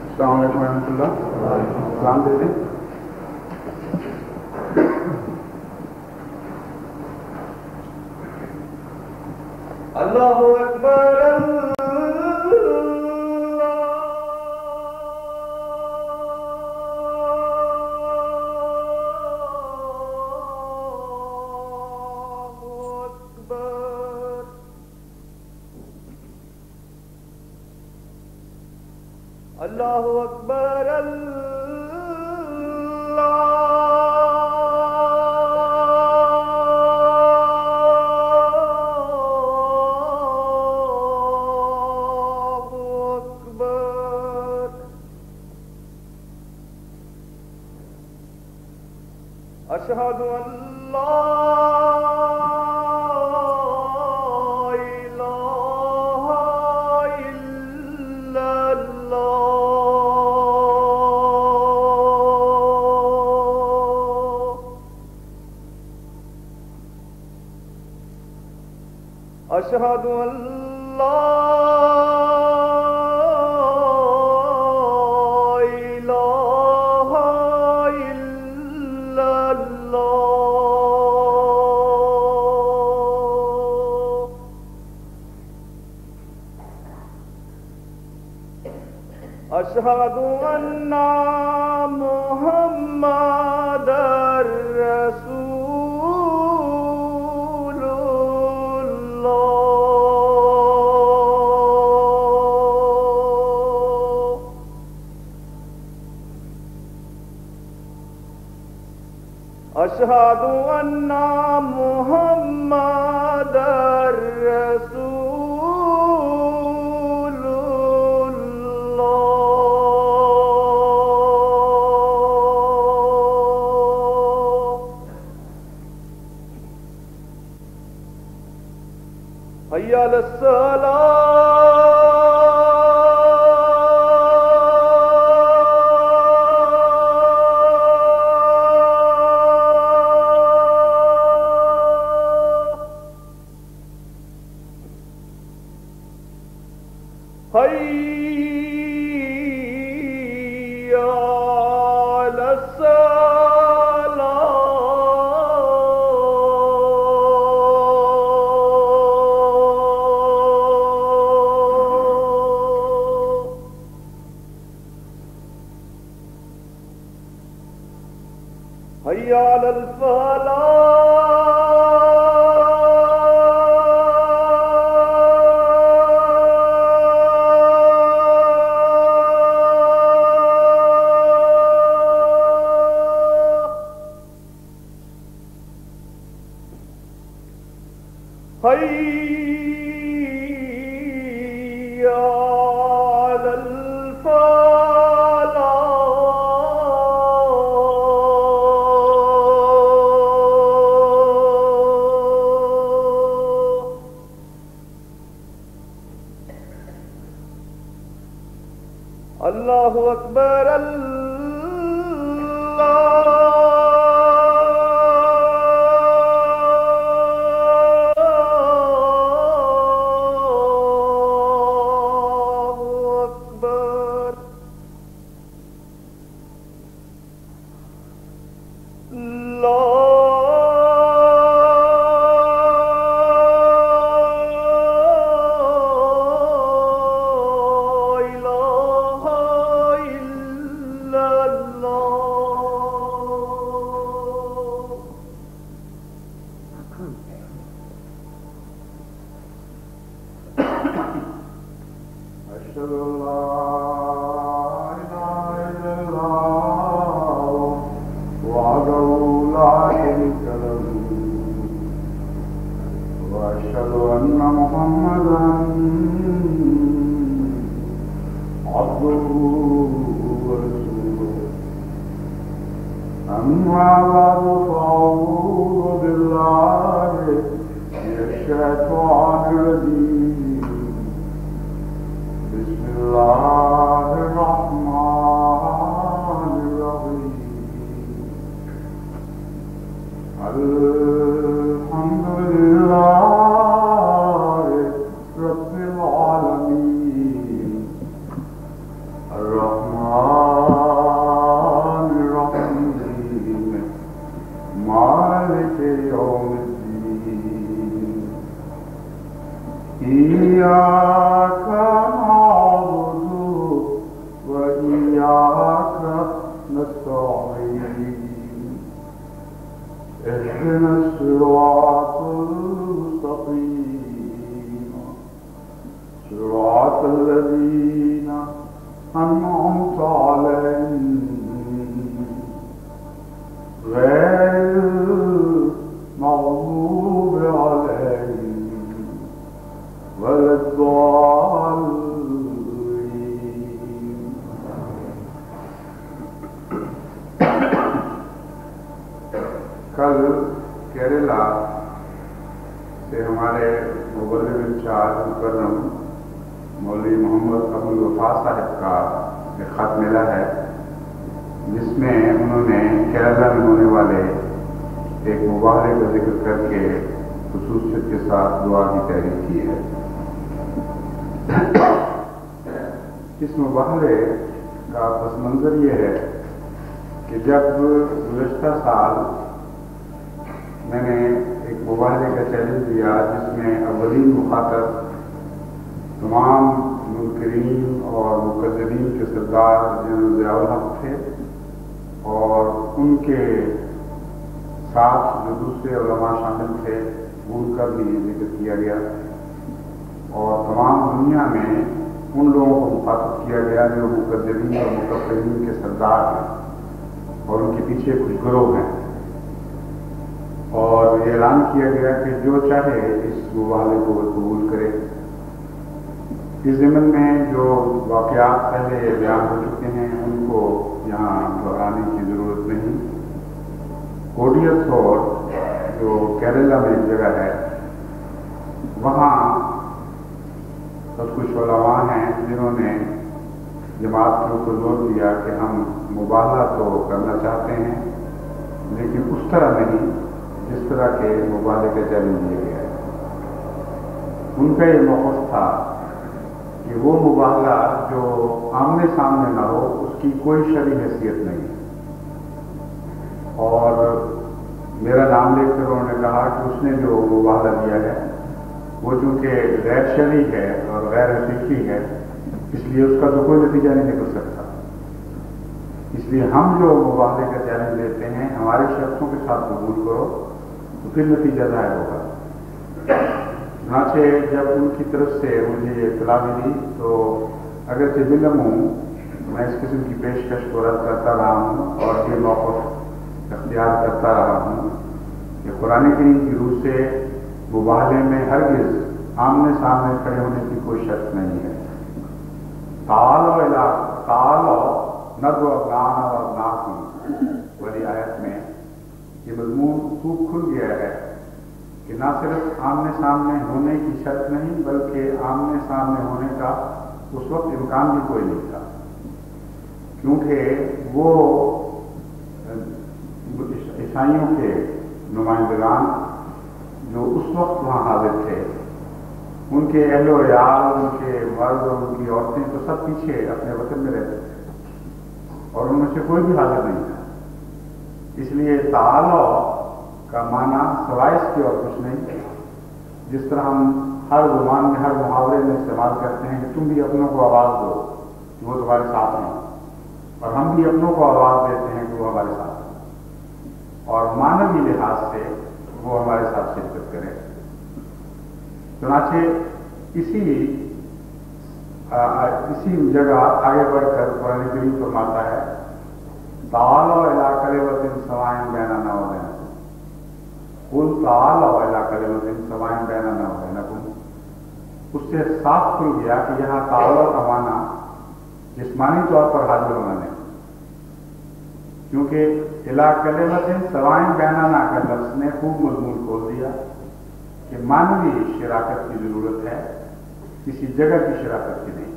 السلام علیکم ورحمۃ اللہ. سلام دے دیں. اللہ اکبر اللہ اکبر اشہد ان لا الہ الا اللہ اشہد ان لا اشہد ان محمد رسول اللہ اشہد ان محمد رسول حی علی الصلاۃ حی علی حی علی الفلاح حی علی الفلاح اللہ اکبر اشہد ان لا الہ الا اللہ وحدہ لا شریک لہ واشہد ان محمدا عبدہ ورسولہ اما بعد فاعوذ باللہ من الشیطان الرجیم بسم اللہ الرحمن الرحیم مالك يوم الدين إياك نعبد وإياك نستعين اهدنا الصراط المستقيم صراط الذين أنعمت عليهم غير المغضوب عليهم ولا الضالين. کل کیرلا سے ہمارے مبلغ انچارج مکرم مولوی محمد ابوالوفا صاحب کا ایک خط ملا ہے، جس میں انہوں نے کیرلا میں ہونے والے ایک مباحثے کا ذکر کر کے خصوصیت کے ساتھ دعا کی تحریر کی ہے۔ اس مباحثے کا پس منظر یہ ہے کہ جب گزشتہ سال میں نے ایک مباحثے کا چیلنج دیا جس میں اولین مخاطب تمام منکرین اور مکذبین کے سردار جنرل ضیاء الحق تھے، اور ان کے ساتھ جو دوسرے علماء شامل تھے ان کا بھی ذکر کیا گیا، اور تمام دنیا میں ان لوگوں کو مخاطب کیا گیا جو مکذبین اور مکفرین کے سردار ہیں اور ان کے پیچھے کچھ گروہ ہیں، اور یہ اعلان کیا گیا کہ جو چاہے اس مباحثے کو قبول کرے۔ اس ضمن میں جو واقعات پہلے بیان ہو چکے ہیں ان کو یہاں دہرانے کی ضرورت نہیں۔ کوڈیاتھور جو کیرلا میں ایک جگہ ہے، وہاں کچھ علماء ہیں جنہوں نے جماعت کے اوپر زور دیا کہ ہم مباحثہ تو کرنا چاہتے ہیں لیکن اس طرح نہیں جس طرح کے مباحثے کا چیلنج دیا گیا ہے۔ ان کا یہ موقف تھا کہ وہ مباحثہ جو آمنے سامنے نہ ہو اس کی کوئی شرعی حیثیت نہیں، اور میرا نام لے کر انہوں نے کہا کہ اس نے جو مباحثہ دیا ہے وہ چونکہ غیر شرعی ہے اور غیر حقیقی ہے، اس لیے اس کا تو کوئی نتیجہ نہیں نکل سکتا، اس لیے ہم جو مباحثے کا چیلنج دیتے ہیں ہماری شرطوں کے ساتھ قبول کرو تو پھر نتیجہ ظاہر ہوگا۔ چنانچہ جب ان کی طرف سے مجھے یہ اطلاع ملی تو اگرچہ بلم ہوں میں اس قسم کی پیشکش کو رد کرتا رہا ہوں اور یہ موقف اختیار کرتا رہا ہوں کہ قرآن کریم کی روح سے مباحثے میں ہرگز آمنے سامنے کھڑے ہونے کی کوئی شرط نہیں ہے۔ تعالو ندعو ابناءنا وابناءکم والی آیت میں یہ مضمون خوب کھل گیا ہے کہ نہ صرف آمنے سامنے ہونے کی شرط نہیں بلکہ آمنے سامنے ہونے کا اس وقت امکان بھی کوئی نہیں تھا، کیونکہ وہ عیسائیوں کے نمائندگان جو اس وقت وہاں حاضر تھے، ان کے اہل و عیال، ان کے مرد اور ان کی عورتیں تو سب پیچھے اپنے وطن میں رہتے تھے اور ان میں سے کوئی بھی حاضر نہیں تھا۔ اس لیے تعالو کا معنی سوائے اس کے اور کچھ نہیں، جس طرح ہم ہر زبان میں ہر محاورے میں استعمال کرتے ہیں کہ تم بھی اپنوں کو آواز دو کہ وہ تمہارے ساتھ ہیں، اور ہم بھی اپنوں کو آواز دیتے ہیں کہ وہ ہمارے ساتھ ہیں، اور معنوی لحاظ سے وہ ہمارے ساتھ شرکت کریں۔ چنانچہ اسی جگہ آگے بڑھ کر قرآن کریم فرماتا ہے تعالوا الی کلمۃ سواء بیننا وبینکم، قل تعالوا الی کلمۃ سواء بیننا وبینکم۔ اس سے صاف کھل گیا کہ یہاں تعالوا کا معنی جسمانی طور پر حاضر ہونا نہیں، کیونکہ الی کلمۃ سواء بیننا کا لفظ نے خوب مضمون کھول دیا کہ مانوی شراکت کی ضرورت ہے، کسی جگہ کی شراکت کی نہیں۔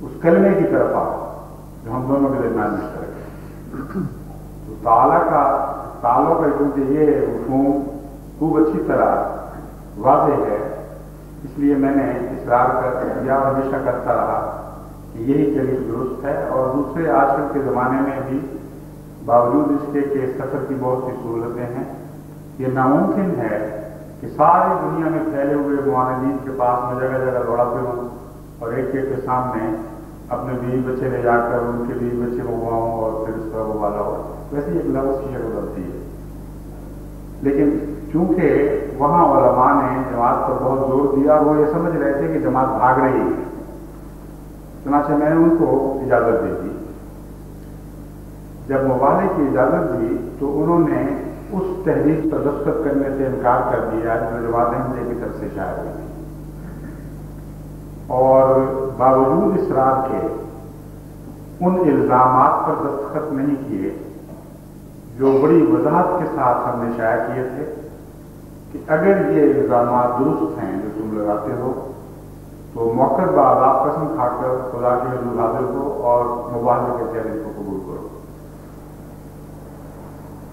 اس کلمے کی طرف آؤ جو ہم دونوں کے درمیان مشترک ہے۔ تو تعالیٰ کا کیونکہ یہ مفہوم خوب اچھی طرح واضح ہے، اس لیے میں نے اصرار کر دیا اور ہمیشہ کرتا رہا کہ یہی کلمہ درست ہے۔ اور دوسرے آج کل کے زمانے میں بھی باوجود اس کے کہ سفر کی بہت سی سہولتیں ہیں، یہ ناممکن ہے کہ ساری دنیا میں پھیلے ہوئے معاندین کے پاس میں جگہ جگہ دوڑاتے ہوں اور ایک ایک کے سامنے اپنے بیوی بچے لے جا کر ان کے بیوی بچے منگواؤں اور پھر اس طرح وہ والا ہو. ویسے ایک لفظ کی شکل ہوتی ہے. لیکن چونکہ وہاں علماء نے جماعت پر بہت زور دیا اور وہ یہ سمجھ رہے تھے کہ جماعت بھاگ رہی ہے، چنانچہ میں نے ان کو اجازت دے دی. جب مباحثے کی اجازت دی تو انہوں نے اس تحریک پر دستخط کرنے سے انکار کر دیا جو جماعت احمدیہ کی طرف سے شائع ہوئی تھی، اور باوجود اصرار کے ان الزامات پر دستخط نہیں کیے جو بڑی وضاحت کے ساتھ ہم نے شائع کیے تھے کہ اگر یہ الزامات درست ہیں جو تم لگاتے ہو تو موقع بعد آپ قسم کھا کر خدا کے حضور حاضر ہو اور مباحثے کے چیلنج کو قبول کرو.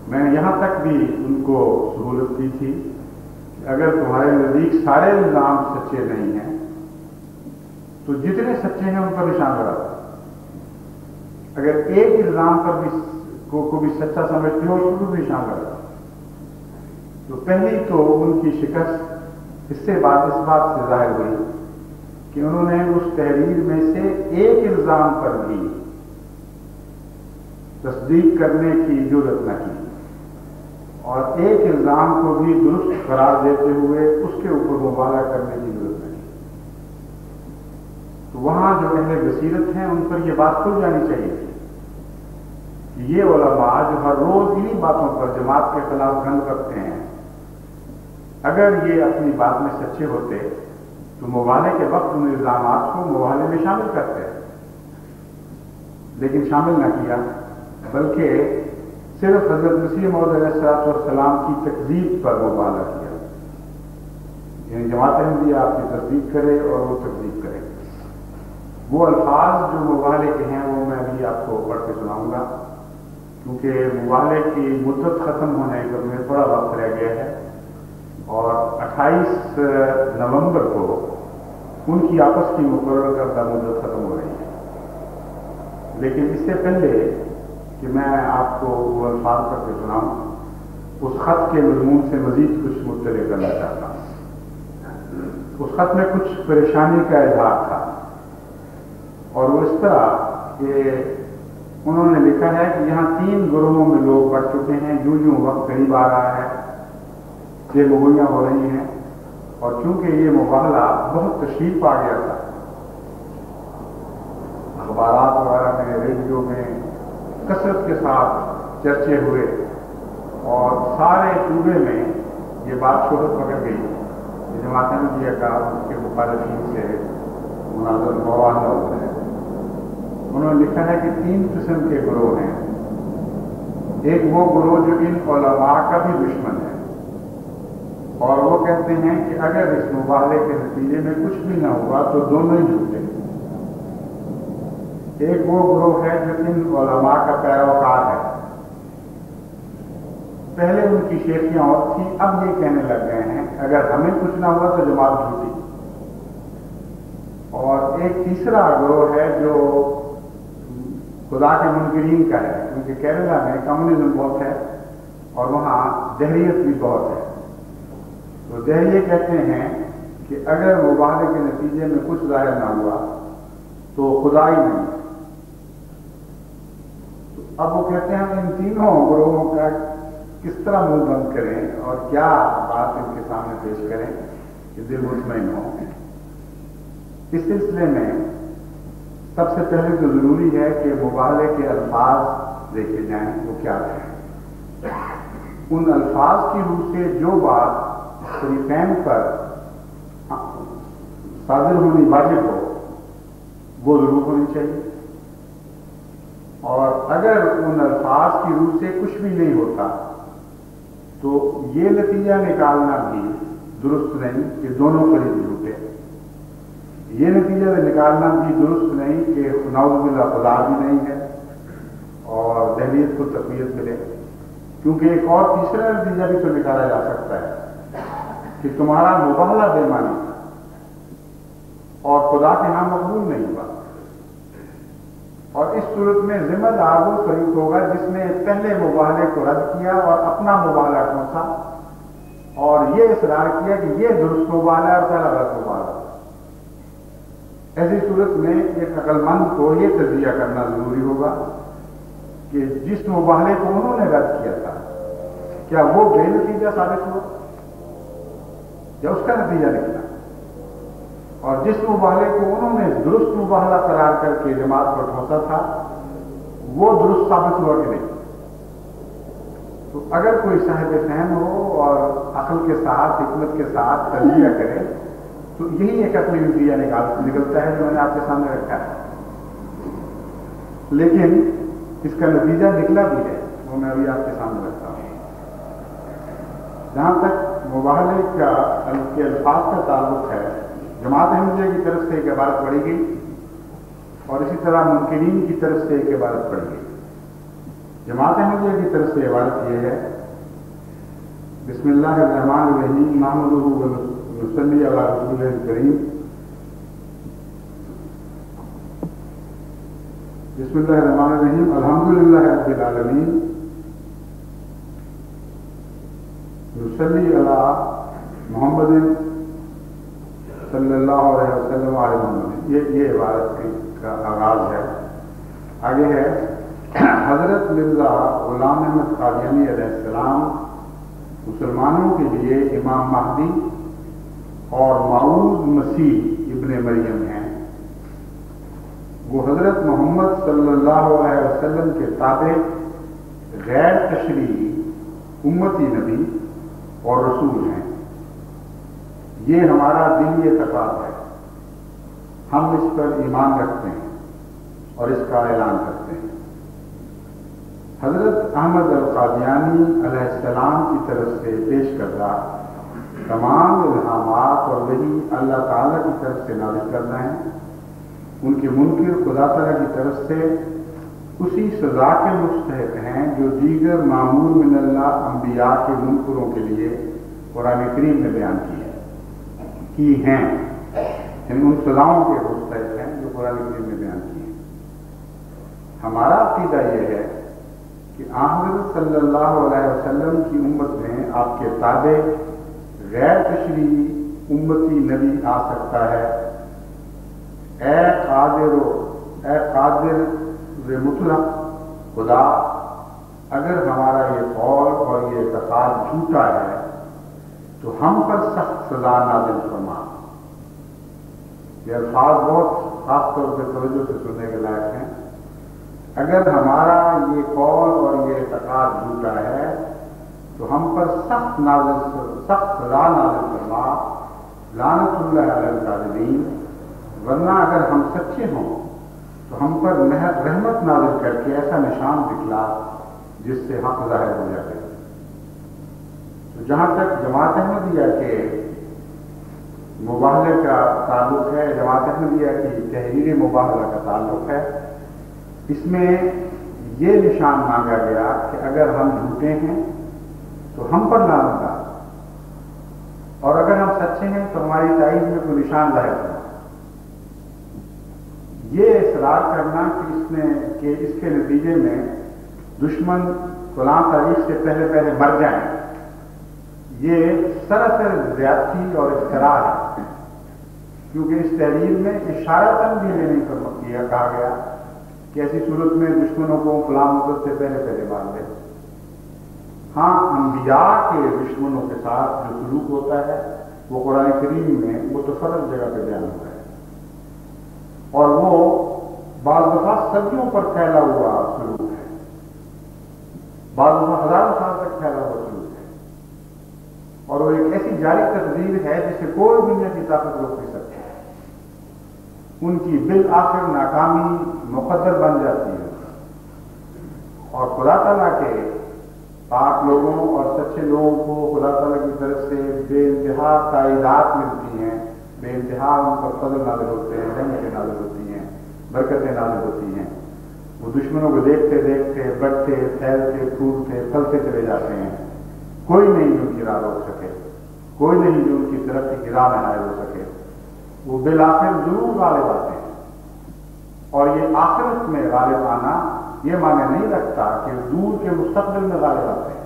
میں نے یہاں تک بھی ان کو سہولت کی تھی کہ اگر تمہارے نزدیک سارے الزام سچے نہیں ہیں تو جتنے سچے ہیں ان پر نشان لگا دو. اگر ایک الزام پر بھی کو بھی سچا سمجھتے ہو اس پر بھی نشان لگا دو. تو پہلی تو ان کی شکست اس بات سے ظاہر ہوئی کہ انہوں نے اس تحریر میں سے ایک الزام پر بھی تصدیق کرنے کی جرات نہ کی اور ایک الزام کو بھی درست قرار دیتے ہوئے اس کے اوپر مبالغہ کرنے کی ضرورت نہیں. تو وہاں جو اہل بصیرت ہیں ان پر یہ بات کھل جانی چاہیے کہ یہ علماء جو ہر روز انہی باتوں پر جماعت کے خلاف گند کرتے ہیں، اگر یہ اپنی بات میں سچے ہوتے تو مباحثے کے وقت ان الزامات کو مباحثے میں شامل کرتے، لیکن شامل نہ کیا بلکہ صرف حضرت مسیح موعود علیہ السلام کی تکذیب پر مبالغہ کیا. یعنی جماعت احمدیہ آپ کی تصدیق کرے اور وہ تکذیب کرے. وہ الفاظ جو مباحثے کے ہیں وہ میں ابھی آپ کو پڑھ کے سناؤں گا کیونکہ مباحثے کی مدت ختم ہونے کا میں تھوڑا وقت رہ گیا ہے اور 28 نومبر کو ان کی آپس کی مقرر کردہ مدت ختم ہو رہی ہے. لیکن اس سے پہلے کہ میں آپ کو وہ الفاظ کر کے سناؤں اس خط کے مضمون سے مزید کچھ مطلع کرنا چاہتا ہوں. اس خط میں کچھ پریشانی کا اظہار تھا اور وہ اس طرح کہ انہوں نے لکھا ہے کہ یہاں 3 گروہوں میں لوگ بڑھ چکے ہیں، یوں وقت قریب آ رہا ہے، یہ مغویاں ہو رہی ہیں اور چونکہ یہ مباحثہ بہت تشریف پا گیا تھا، اخبارات وغیرہ میں ریڈیو میں کثرت کے ساتھ چرچے ہوئے اور سارے صوبے میں یہ بات شہرت پکڑ گئی کہ جماعت احمدیہ کا اس کے مخالفین سے مناظر مواخذہ ہوا ہے. انہوں نے لکھا ہے کہ 3 قسم کے گروہ ہیں. ایک وہ گروہ جو ان علماء کا بھی دشمن ہے اور وہ کہتے ہیں کہ اگر اس مباحثے کے نتیجے میں کچھ بھی نہ ہوا تو دونوں ہی جھوٹے. ایک وہ گروہ ہے جو ان علماء کا پیروکار ہے. پہلے ان کی شیخیاں اور تھی، اب یہ کہنے لگ گئے ہیں اگر ہمیں کچھ نہ ہوا تو جماعت جھوٹی. اور ایک تیسرا گروہ ہے جو خدا کے منکرین کا ہے کیونکہ کیرلا میں کمیونزم بہت ہے اور وہاں دہریت بھی بہت ہے. تو دہریے کہتے ہیں کہ اگر مباحثے کے نتیجے میں کچھ ظاہر نہ ہوا تو خدا ہی نہیں. تو اب وہ کہتے ہیں ہم ان تینوں گروہوں کا کس طرح منہ بند کریں اور کیا بات ان کے سامنے پیش کریں کہ دل مطمئن ہو. اس سلسلے میں سب سے پہلے تو ضروری ہے کہ مباحثے کے الفاظ دیکھے جائیں وہ کیا ہیں. ان الفاظ کی روح سے جو بات شریفین پر صادر ہونی واجب ہو وہ ضرور ہونی چاہیے، اور اگر ان الفاظ کی روح سے کچھ بھی نہیں ہوتا تو یہ نتیجہ نکالنا بھی درست نہیں کہ دونوں قریب جھوٹے. یہ نتیجہ نکالنا بھی درست نہیں کہ نعوذ باللہ خدا بھی نہیں ہے اور دہلیت کو تقویت ملے. کیونکہ ایک اور تیسرا نتیجہ بھی تو نکالا جا سکتا ہے کہ تمہارا مباحثہ بے معنی تھا اور خدا کے ہاں مقبول نہیں ہوا. اور اس صورت میں ذمہ دار وہ فریق ہوگا جس نے پہلے مباحثے کو رد کیا اور اپنا مباحثہ کون سا اور یہ اصرار کیا کہ یہ درست مباحلہ ہے اور پہلا غلط مباحلہ. ایسی صورت میں ایک عقل مند کو یہ تجزیہ کرنا ضروری ہوگا کہ جس مباحلے کو انہوں نے رد کیا تھا کیا وہ بے نتیجہ ثابت ہوا یا اس کا نتیجہ نکلا، اور جس مباحلے کو انہوں نے درست مباحلہ قرار کر کے جماعت کو ٹھونسا تھا وہ درست ثابت ہوا کہ نہیں. تو اگر کوئی صاحب فہم ہو اور عقل کے ساتھ حکمت کے ساتھ تجزیہ کرے تو یہی ایک اپنی نتیجہ نکلتا ہے جو میں نے آپ کے سامنے رکھا ہے. لیکن اس کا نتیجہ نکلا بھی ہے وہ میں ابھی آپ کے سامنے رکھتا ہوں. جہاں تک مباحلے کے الفاظ کا تعلق ہے، جماعت احمدیہ کی طرف سے ایک عبارت پڑھی گئی اور اسی طرح منکرین کی طرف سے ایک عبارت پڑھی گئی. جماعت احمدیہ کی طرف سے عبارت یہ ہے: بسم اللہ الرحمن الرحیم نحمدہ ونصلی علی رسولہ الکریم. بسم اللہ الرحمن الرحیم الحمدللہ رب العالمین نصلی علی محمد صلی اللہ علیہ وسلم علی محمد. یہ عبارت کا آغاز ہے. آگے ہے: حضرت مرزا غلام احمد قادیانی علیہ السلام مسلمانوں کے لیے امام مہدی اور موعود مسیح ابن مریم ہیں. وہ حضرت محمد صلی اللہ علیہ وسلم کے تابع غیر تشریعی امتی نبی اور رسول ہیں. یہ ہمارا دلی اعتقاد ہے. ہم اس پر ایمان رکھتے ہیں اور اس کا اعلان کرتے ہیں. حضرت احمد القادیانی علیہ السلام کی طرف سے پیش کردہ تمام الہامات اور وہی اللہ تعالیٰ کی طرف سے نازل کرنا ہے. ان کے منکر خدا تعالیٰ کی طرف سے اسی سزا کے مستحق ہیں جو دیگر معمول من اللہ انبیاء کے منکروں کے لیے قرآن کریم میں بیان کی ہیں. یعنی ان سزاؤں کے مستحق ہیں جو قرآن کریم میں بیان کی ہیں. ہمارا عقیدہ یہ ہے کہ حضرت صلی اللہ علیہ وسلم کی امت میں آپ کے تابع غیر تشریعی امتی نبی آ سکتا ہے. اے قادر مطلق خدا، اگر ہمارا یہ قول اور یہ اعتقاد جھوٹا ہے تو ہم پر سخت سزا نازل فرما. یہ الفاظ بہت خاص طور پہ توجہ سے سننے کے لائق ہیں. اگر ہمارا یہ قول اور یہ اعتقاد جھوٹا ہے تو ہم پر سخت سزا نازل فرما. لعنت اللہ علی الکاذبین. ورنہ اگر ہم سچے ہوں تو ہم پر رحمت نازل کر کے ایسا نشان دکھلا جس سے حق ظاہر ہو جائے. تو جہاں تک جماعت احمدیہ کے مباحلے کا تعلق ہے، جماعت احمدیہ کی تحریر مباحلہ کا تعلق ہے، اس میں یہ نشان مانگا گیا کہ اگر ہم جھوٹے ہیں تو ہم پر لعنت آ، اور اگر ہم سچے ہیں تو ہماری تائید میں کوئی نشان ظاہر کرنا. یہ اصرار کرنا کہ اس کے نتیجے میں دشمن فلاں تاریخ سے پہلے مر جائیں، یہ سراسر زیادتی اور اختراع ہے. کیونکہ اس تحریر میں اشارتاً بھی یہ نہیں کہا گیا کہ ایسی صورت میں دشمنوں کو فلاں مدت سے پہلے مار دے. ہاں، انبیاء کے دشمنوں کے ساتھ جو سلوک ہوتا ہے وہ قرآن کریم میں متفرق جگہ پہ بیان ہوتا ہے، اور وہ بعض دفعہ صدیوں پر پھیلا ہوا سلوک ہے، بعض دفعہ ہزاروں سال تک پھیلا ہوا سلوک ہے، اور وہ ایک ایسی جاری تقدیر ہے جسے کوئی دنیا کی طاقت روک نہیں سکتی. ان کی بالآخر ناکامی مقدر بن جاتی ہے، اور خدا تعالیٰ کے پاک لوگوں اور سچے لوگوں کو خدا تعالیٰ کی طرف سے بے انتہا تائیدات ملتی ہیں، بے انتہا ان پر فضل نازل ہوتے ہیں، رحمتیں نازل ہوتی ہیں، برکتیں نازل ہوتی ہیں. وہ دشمنوں کو دیکھتے دیکھتے بڑھتے پھیلتے پھولتے پھلتے چلے جاتے ہیں. کوئی نہیں جو ان کی راہ روک سکے، کوئی نہیں جو ان کی ترقی کی راہ میں حائل ہو سکے. وہ بالآخر ضرور غالب آتے ہیں، اور یہ آخرت میں غالب آنا یہ معنی نہیں رکھتا کہ دور کے مستقبل میں غالب آتے ہیں،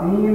3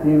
3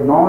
9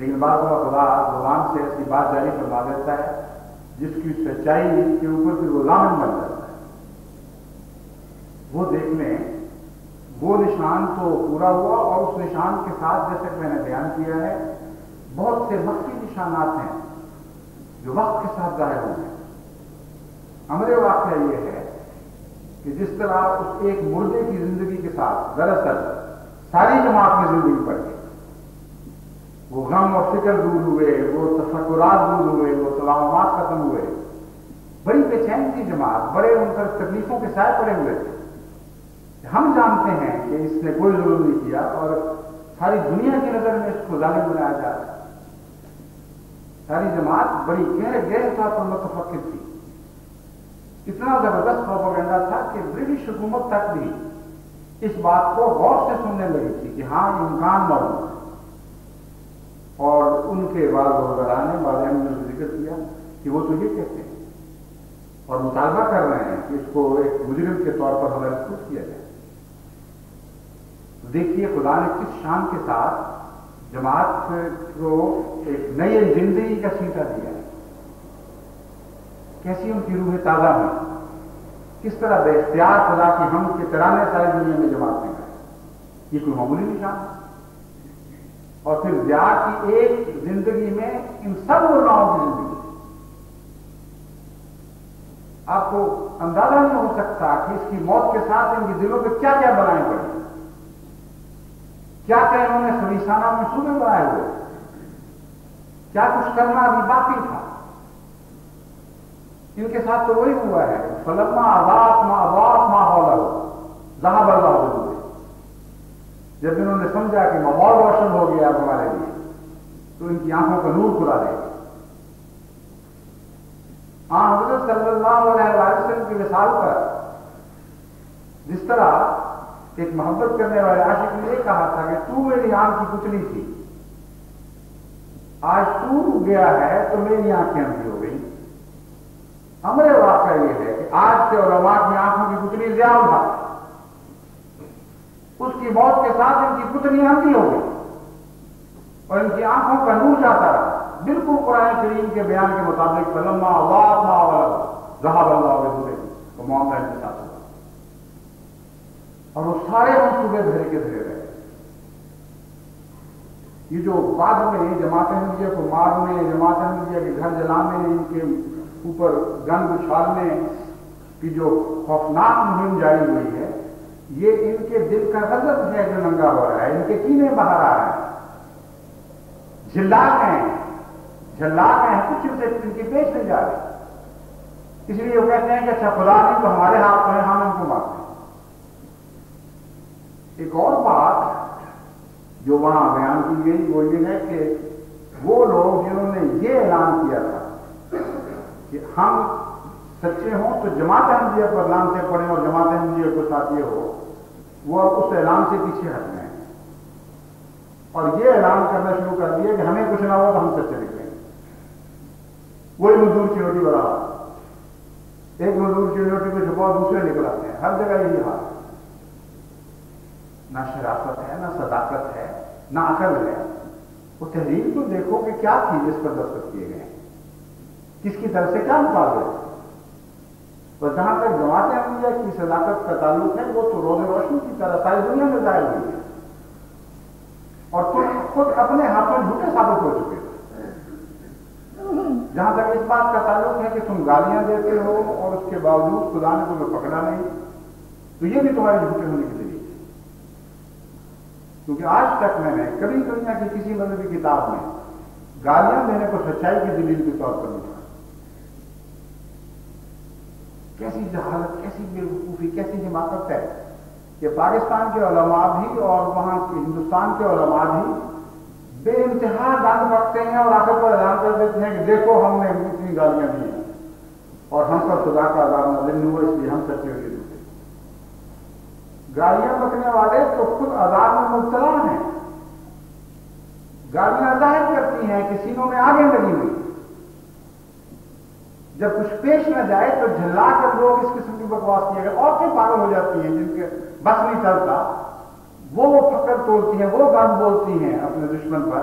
لیکن بعض دفعہ خدا زبان سے ایسی بات جاری فرما دیتا ہے جس کی سچائی کے اوپر پھر وہ ضامن بن جاتا ہے. وہ دیکھ لیں وہ نشان تو پورا ہوا اور اس نشان کے ساتھ جیسے کہ میں نے بیان کیا ہے بہت سے مخفی نشانات ہیں جو وقت کے ساتھ ظاہر ہوئے ہیں. ہمارے واقعہ یہ ہے کہ جس طرح اس ایک مردے کی زندگی کے ساتھ دراصل ساری جماعت میں زندگی پڑ گئی. وہ غم اور فکر دور ہوئے، وہ تفکرات دور ہوئے، وہ توہمات ختم ہوئے. بڑی بے چین تھی جماعت، بڑے ان پر تکلیفوں کے سائے پڑے ہوئے تھے. ہم جانتے ہیں کہ اس نے کوئی ظلم نہیں کیا اور ساری دنیا کی نظر میں اس کو ظالم بنایا جا رہا ہے. ساری جماعت بڑی گہرے طور پر متفکر تھی. اتنا زبردست پروپیگنڈا تھا کہ برٹش حکومت تک بھی اس بات کو غور سے سننے لگی تھی کہ ہاں یہ امکان موجود ہے. اور ان کے بعض وزراء نے بعض نے ذکر کیا کہ وہ تو یہ کہتے ہیں اور مطالبہ کر رہے ہیں کہ اس کو ایک مجرم کے طور پر ہمیں محسوس کیا جائے. دیکھیے خدا نے کس شان کے ساتھ جماعت کو ایک نئی زندگی کا سیٹا دیا ہے. کیسی ان کی روح تازہ ہوئی، کس طرح بے اختیار خدا کی ہم کے ترانے ساری دنیا میں جماعت میں گئے. یہ کوئی معمولی نشان. اور پھر ضیاء کی ایک زندگی میں ان سب علماؤں کی زندگی. آپ کو اندازہ نہیں ہو سکتا کہ اس کی موت کے ساتھ ان کے دلوں پہ کیا کیا بنائیں پڑے، کیا کیا انہوں نے خبیثانہ منصوبے بنائے ہوئے، کیا کچھ کرنا ابھی باقی تھا. ان کے ساتھ تو وہی ہوا ہے فلما آزاد ما حولہ ذہب اللہ بنور. جب انہوں نے سمجھا کہ ماحول روشن ہو گیا اب ہمارے لیے تو ان کی آنکھوں کا نور کھلا دے گا. حضرت صلی اللہ علیہ وسلم کی مثال پر جس طرح ایک محبت کرنے والے عاشق نے یہ کہا تھا کہ تو میری آنکھ کی پتلی تھی، آج تو گیا ہے تو میری آنکھیں اندھی ہو گئی. ہمارے واقعہ یہ ہے کہ آج کے علماء کی آنکھوں کی پتلی ضیاء تھا، اس کی موت کے ساتھ ان کی پتلی اندھی ہو گئی اور ان کی آنکھوں کا نور جاتا رہا. بالکل قرآن کریم کے بیان کے مطابق فلما اضاءت ما حولہ ذهب اللہ بنورہ تو معاملہ ان کے ساتھ ہوا اور وہ سارے منصوبے دھرے کے دھرے رہے. یہ جو بعد میں جماعت احمدیہ کو مارنے، جماعت احمدیہ کے گھر جلانے، ان کے اوپر گند اچھالنے کی جو خوفناک مہم جاری ہوئی ہے، یہ ان کے دل کا غضب ہے جو ننگا ہو رہا ہے. ان کے کینے باہر آ رہے ہیں، جھلاک ہیں کچھ ان سے ان کی پیش نہیں جا رہی. اس لیے وہ کہتے ہیں کہ اچھا خدا نہیں تو ہمارے ہاتھ میں ہم ان کو مارتے ہیں. ایک اور بات جو وہاں بیان کی گئی وہ یہ ہے کہ وہ لوگ جنہوں نے یہ اعلان کیا تھا کہ ہم سچے ہوں تو جماعت احمدیہ پر لانتیں پڑیں اور جماعت احمدیہ کو ساتھ یہ ہو، وہ اس اعلان سے پیچھے ہٹ گئے ہیں اور یہ اعلان کرنا شروع کر دیا کہ ہمیں کچھ نہ ہو تو ہم سچے نکلیں. وہی مزدور کی روٹی بڑا، ایک مزدور کی روٹی کو چھپاؤ دوسرے نکل آتے ہیں. ہر جگہ یہی حال ہے. نہ شرافت ہے، نہ صداقت ہے، نہ عقل ہے. وہ تحریر کو دیکھو کہ کیا تھی جس پر دستخط کیے گئے، کس کی طرف سے کیا مطالبہ ہے. اور جہاں تک جماعت احمدیہ کی صداقت کا تعلق ہے وہ تو روز روشنی کی طرح ساری دنیا میں ظاہر ہوئی ہے اور تم خود اپنے ہاتھوں جھوٹے ثابت ہو چکے. جہاں تک اس بات کا تعلق ہے کہ تم گالیاں دیتے ہو اور اس کے باوجود خدا نے تمہیں پکڑا نہیں، تو یہ بھی تمہارے جھوٹے ہونے کی دلیل ہے. کیونکہ آج تک میں نے کبھی دنیا کی کسی مذہبی کتاب میں گالیاں دینے کو سچائی کی دلیل کے طور پر نہیں پڑھا. کیسی جہالت، کیسی بے وقوفی، کیسی حماقت ہے کہ پاکستان کے علماء بھی اور وہاں کے ہندوستان کے علماء بھی بے انتہا گند رکھتے ہیں اور آخر پر اعلان کر دیتے ہیں کہ دیکھو ہم نے اتنی گالیاں دی ہیں اور ہم پر خدا کا عذاب نازل ہوا اس لیے ہم سچے ہوئے دوسرے. گالیاں بکنے والے تو خود عذاب میں مبتلا ہیں. گالیاں ظاہر کرتی ہیں کہ سینوں میں آگے لگی ہوئی. جب کچھ پیش نہ جائے تو جھلا کر لوگ اس قسم کی بکواس کیے گئے. عورتیں پاگل ہو جاتی ہیں جن کے بس نہیں چلتا، وہ پکڑ توڑتی ہیں، وہ گند بولتی ہیں اپنے دشمن پر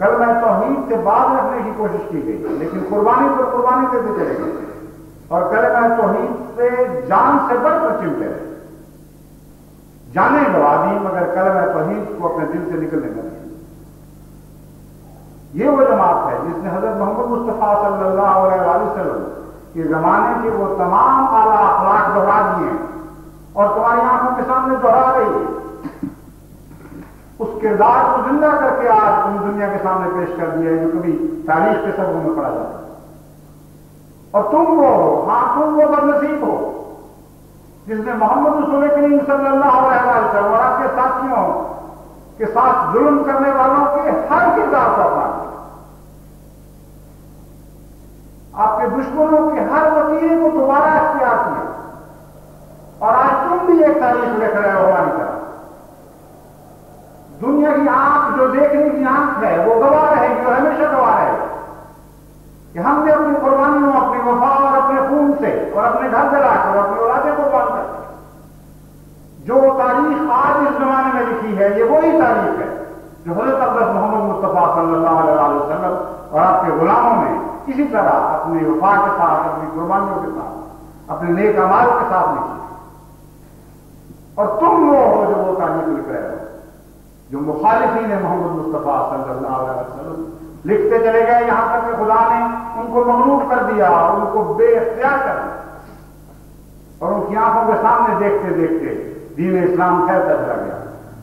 کلمہ توحید سے بعد رکھنے کی کوشش کی گئی، لیکن قربانی پر قربانی دیتے چلے گئے اور کلمہ توحید سے جان سے بڑھ کر چمٹے رہے، جانیں گوا دی مگر کلمہ توحید کو اپنے دل سے نکلنے نہ دیا۔ یہ وہ جماعت ہے جس نے حضرت محمد مصطفیٰ صلی اللہ علیہ وسلم کے زمانے کے وہ تمام اعلیٰ اخلاق دہرا دیے ہیں اور تمہاری آنکھوں کے سامنے دہرا رہی ہے۔ اس کردار کو زندہ کر کے آج تم دنیا کے سامنے پیش کر دیا ہے جو کبھی تاریخ کے سبوں میں پڑا جاتا ہے۔ اور تم وہ ہو، ہاں تم وہ بدنصیب ہو جس نے محمد رسول کریم صلی اللہ علیہ وسلم اور آپ کے ساتھیوں کے ساتھ ظلم کرنے والوں کے ہر کردار کو اپنا لیا، آپ کے دشمنوں کے ہر وسیلے کو دوبارہ اختیار کیا، اور آج تم بھی ایک تاریخ لکھ رہے ہو ہماری طرح۔ دنیا کی آنکھ جو دیکھنے کی آنکھ ہے وہ گواہ رہے گی اور ہمیشہ گواہ رہے گی کہ ہم نے اپنی قربانیوں، اپنی وفا اور اپنے خون سے اور اپنے گھر جلا کر اپنی اولادیں قربان کر جو تاریخ آج اس زمانے میں لکھی ہے، یہ وہی تاریخ ہے جو حضرت اقدس محمد مصطفیٰ صلی اللہ علیہ وسلم اور آپ کے غلاموں نے اسی طرح اپنی وفا کے ساتھ، اپنی قربانیوں کے ساتھ، اپنے نیک اعمال کے ساتھ لکھی۔ اور تم وہ ہو جو وہ تاریخ لکھ رہے ہو، جو مخالفین محمد مصطفیٰ صلی اللہ علیہ وسلم لکھتے چلے گئے یہاں تک کہ خدا نے ان کو مغلوب کر دیا اور ان کو بے اختیار کر دیا، اور ان کی آنکھوں کے سامنے دیکھتے دیکھتے دین اسلام پھیلتا چلا گیا۔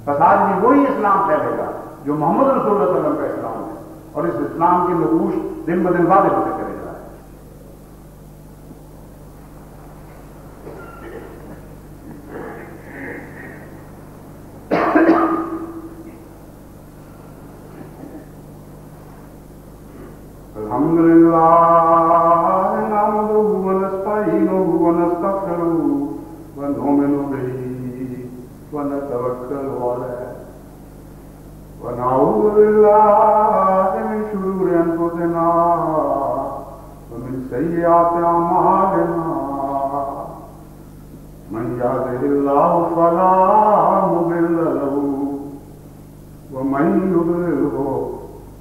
بس آج بھی وہی اسلام پھیلے گا جو محمد رسول اللہ صلی اللہ علیہ وسلم کا اسلام ہے، اور اس اسلام کی نقوش دن بدن واضح ہوتے چلے جا رہے ہیں۔ الحمدللہ نحمدہ ونستعینہ ونستغفرہ ونؤمن بہ ونتوکل علیہ ونعوذ باللہ من شرور انفسنا ومن سیئات اعمالنا من یهدہ اللہ فلا مضل له ومن یضللہ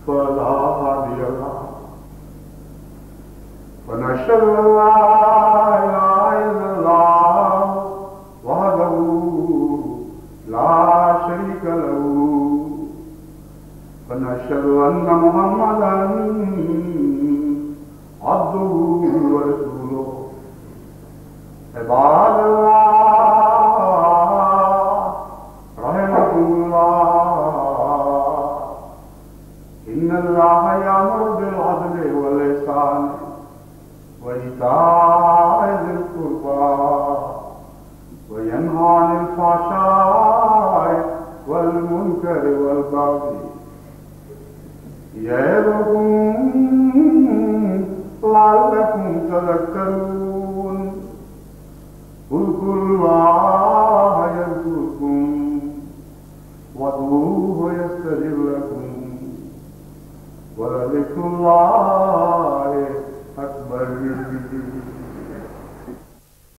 فلا هادی له ونشهد ان لا اله الا الله وحده لا شريك له ونشهد ان محمدا عبده ورسوله عباد الله رحمكم الله ان الله يأمر بالعدل والإحسان وإيتاء ذي القربى وينهى عن الفحشاء والمنكر والبغي يعظكم لعلكم تذكرون اذكروا الله يذكركم وادعوه يستجب لكم ولذكر الله أكبر